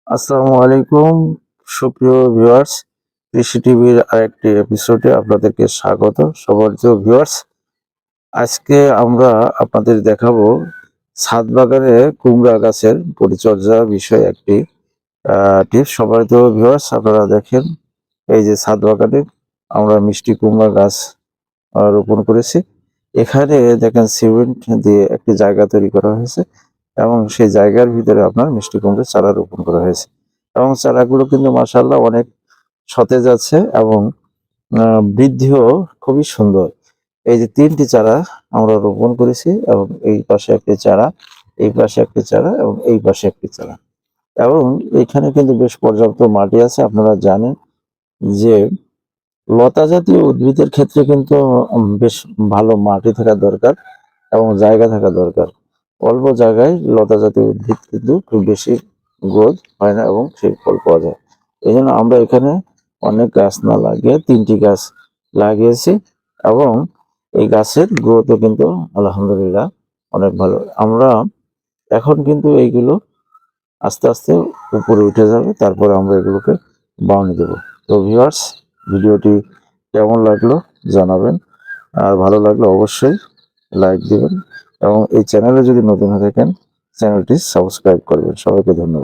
আসসালামু আলাইকুম সুপ্রিয় ভিউয়ার্স, কৃষি টিভির আরেকটি এপিসোডে আপনাদেরকে স্বাগত। সম্মানিত ভিউয়ার্স, আজকে আমরা আপনাদের দেখাবো ছাদ বাগানে কুমড়া গাছের পরিচর্যা বিষয়ে একটি টিপস। সম্মানিত ভিউয়ার্স, আপনারা দেখেন, এই যে ছাদ বাগানে আমরা মিষ্টি কুমড়া গাছ রোপণ করেছি। এখানে দেখেন সিমেন্ট দিয়ে একটি জায়গা তৈরি করা হয়েছে এবং সেই জায়গার ভিতরে আপনার মিষ্টি কুমড়োর চারা রোপণ করা হয়েছে এবং চারাগুলো কিন্তু মাশাআল্লাহ অনেক সতেজ আছে এবং বৃদ্ধিও খুবই সুন্দর। এই যে ৩টি চারা আমরা রোপণ করেছি এবং এই পাশে একটি চারা, এই পাশে একটি চারা এবং এই পাশে একটি চারা, এবং এখানে কিন্তু বেশ পর্যাপ্ত মাটি আছে। আপনারা জানেন যে লতা জাতীয় উদ্ভিদের ক্ষেত্রে কিন্তু বেশ ভালো মাটি থাকা দরকার এবং জায়গা থাকা দরকার। অল্প জায়গায় লতা জাতীয় উদ্ভিদ কিন্তু খুব বেশি গ্রোথ হয় না এবং সেই ফল পাওয়া যায়। এই জন্য আমরা এখানে অনেক গাছ না লাগিয়ে ৩টি গাছ লাগিয়েছি এবং এই গাছের গ্রোথও কিন্তু আলহামদুলিল্লাহ অনেক ভালো। আমরা এখন কিন্তু এইগুলো আস্তে আস্তে উপরে উঠে যাবে, তারপরে আমরা এগুলোকে বাউনি দেবো। তো ভিউয়ার্স, ভিডিওটি কেমন লাগলো জানাবেন, আর ভালো লাগলে অবশ্যই লাইক দিবেন এবং এই চ্যানেলে যদি নতুন হয়ে থাকেন চ্যানেলটি সাবস্ক্রাইব করবেন। সবাইকে ধন্যবাদ।